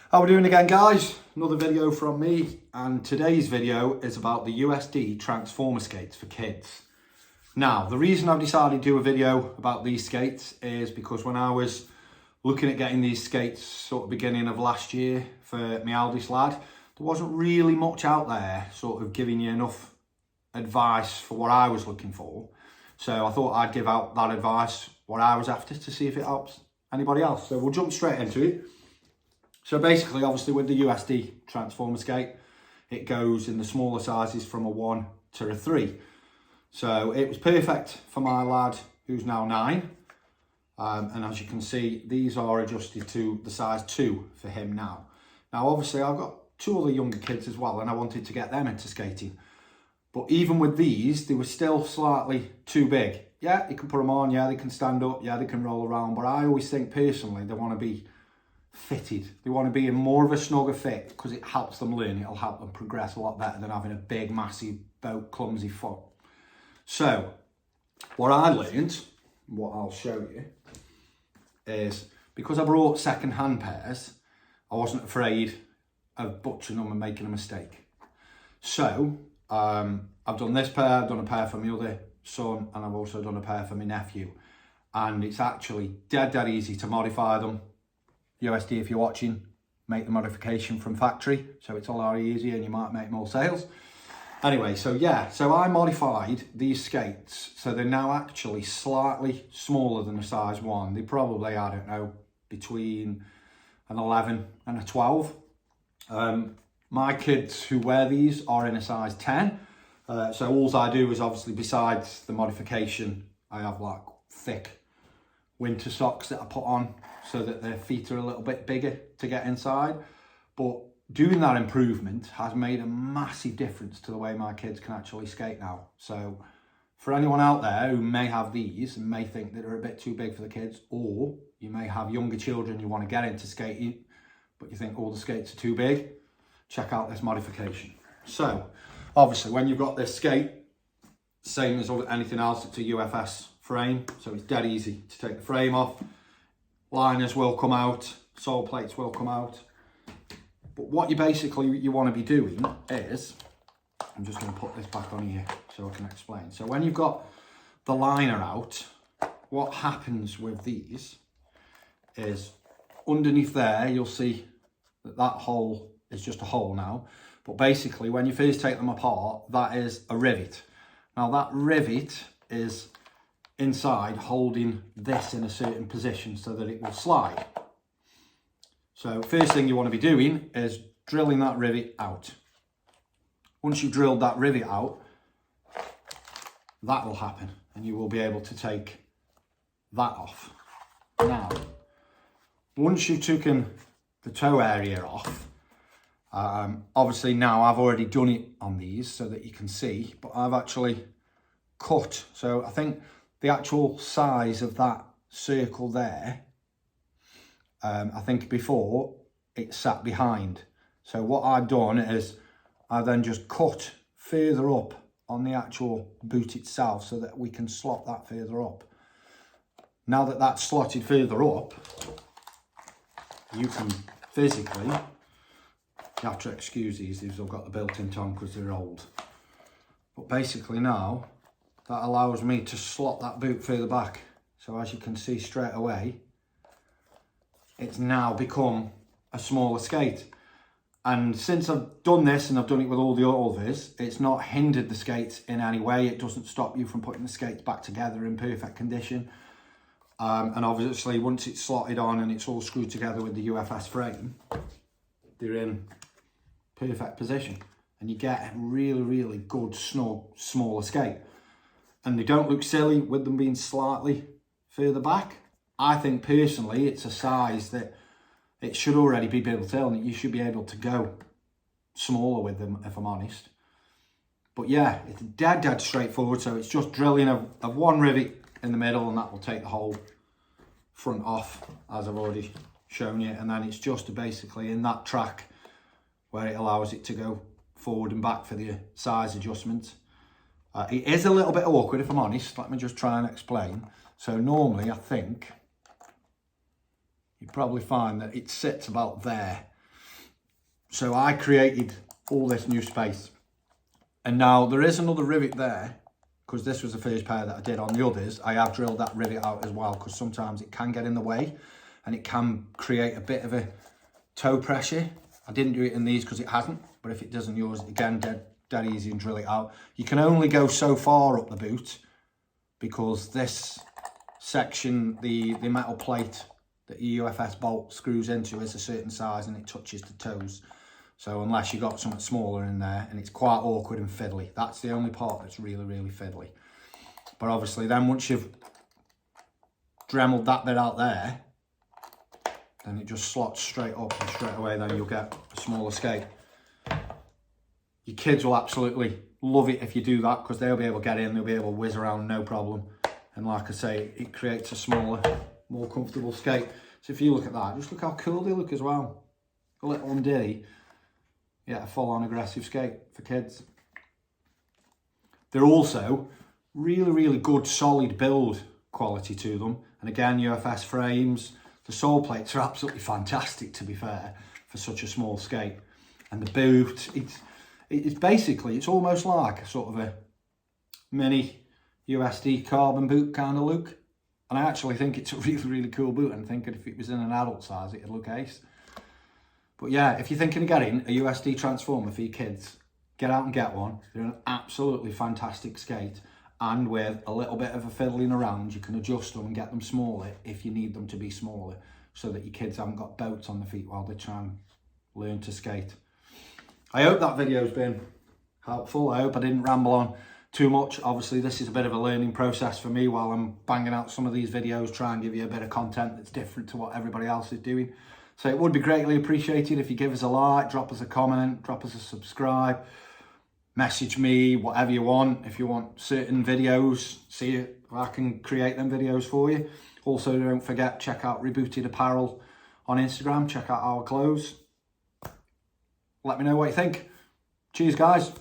How we doing again, guys? Another video from me, and today's video is about the USD transformer skates for kids. Now, the reason I've decided to do a video about these skates is because when I was looking at getting these skates sort of beginning of last year for my eldest lad, there wasn't really much out there sort of giving you enough advice for what I was looking for. So I thought I'd give out that advice, what I was after, to see if it helps anybody else. So we'll jump straight into it. So basically, obviously with the USD transformer skate, it goes in the smaller sizes from a 1 to a 3. So it was perfect for my lad who's now 9. And as you can see, these are adjusted to the size 2 for him now. Now, obviously, I've got 2 other younger kids as well, and I wanted to get them into skating. But even with these, they were still slightly too big. Yeah, you can put them on, yeah, they can stand up, yeah, they can roll around. But I always think, personally, they want to be fitted. They want to be in more of a snugger fit because it helps them learn. It'll help them progress a lot better than having a big, massive, clumsy foot. So, what I learned, what I'll show you, is because I brought second-hand pairs, I wasn't afraid of butchering them and making a mistake. So, I've done this pair, I've done a pair for my other son, and I've also done a pair for my nephew. And it's actually dead easy to modify them. USD, if you're watching, make the modification from factory, so it's a lot easier and you might make more sales. Anyway, so yeah, so I modified these skates, so they're now actually slightly smaller than a size 1. They probably, I don't know, between an 11 and a 12. My kids who wear these are in a size 10. So all I do is, obviously, besides the modification, I have like thick winter socks that I put on so that their feet are a little bit bigger to get inside. But doing that improvement has made a massive difference to the way my kids can actually skate now. So for anyone out there who may have these and may think that they're a bit too big for the kids, or you may have younger children you want to get into skating, but you think all the skates are too big, check out this modification. So obviously when you've got this skate, same as anything else, it's a UFS frame, so it's dead easy to take the frame off. Liners will come out, sole plates will come out. But what you want to be doing is, I'm just going to put this back on here so I can explain. So when you've got the liner out, what happens with these is underneath there, you'll see that that hole is just a hole now. But basically, when you first take them apart, that is a rivet. Now that rivet is inside holding this in a certain position so that it will slide. So first thing you want to be doing is drilling that rivet out. Once you've drilled that rivet out, that will happen and you will be able to take that off. Now, once you've taken the toe area off, obviously now I've already done it on these so that you can see, but I've actually cut. So I think the actual size of that circle there, I think before it sat behind. So what I've done is I then just cut further up on the actual boot itself so that we can slot that further up. Now that that's slotted further up, you can physically, you have to excuse these I've got the built-in tongue because they're old. But basically now, that allows me to slot that boot further back. So as you can see straight away, it's now become a smaller skate. And since I've done this, and I've done it with all the others, it's not hindered the skates in any way. It doesn't stop you from putting the skates back together in perfect condition. And obviously, once it's slotted on and it's all screwed together with the UFS frame, they're in perfect position. And you get a really, really good, snug, smaller skate. And they don't look silly with them being slightly further back. I think personally it's a size that it should already be built in, and you should be able to go smaller with them, if I'm honest. But yeah, it's dead straightforward. So it's just drilling of one rivet in the middle, and that will take the whole front off, as I've already shown you. And then it's just basically in that track where it allows it to go forward and back for the size adjustment. It is a little bit awkward, if I'm honest. Let me just try and explain. So normally, I think you probably find that it sits about there. So I created all this new space. And now there is another rivet there, because this was the first pair that I did. On the others, I have drilled that rivet out as well, because sometimes it can get in the way and it can create a bit of a toe pressure. I didn't do it in these because it hasn't, but if it does in yours, again, dead easy and drill it out. You can only go so far up the boot because this section, the metal plate that your UFS bolt screws into is a certain size and it touches the toes. So unless you got something smaller in there, and it's quite awkward and fiddly. That's the only part that's really, really fiddly. But obviously then once you've dremeled that bit out there, then it just slots straight up, and straight away then you'll get a smaller skate. Your kids will absolutely love it if you do that, because they'll be able to get in, they'll be able to whiz around no problem. And like I say, it creates a smaller, more comfortable skate. So if you look at that, just look how cool they look as well. A little undie. Yeah, a full-on aggressive skate for kids. They're also really, really good solid build quality to them. And again, UFS frames. The sole plates are absolutely fantastic, to be fair, for such a small skate. And the boot, it's basically, it's almost like a sort of a mini USD carbon boot kind of look. And I actually think it's a really, really cool boot. And thinking if it was in an adult size, it'd look ace. But yeah, if you're thinking of getting a USD transformer for your kids, get out and get one. They're an absolutely fantastic skate. And with a little bit of a fiddling around, you can adjust them and get them smaller if you need them to be smaller, so that your kids haven't got boats on the feet while they try and learn to skate. I hope that video's been helpful. I hope I didn't ramble on too much. Obviously, this is a bit of a learning process for me while I'm banging out some of these videos, try and give you a bit of content that's different to what everybody else is doing. So it would be greatly appreciated if you give us a like, drop us a comment, drop us a subscribe, message me, whatever you want. If you want certain videos, see if I can create them videos for you. Also, don't forget, check out Rebooted Apparel on Instagram. Check out our clothes. Let me know what you think. Cheers, guys.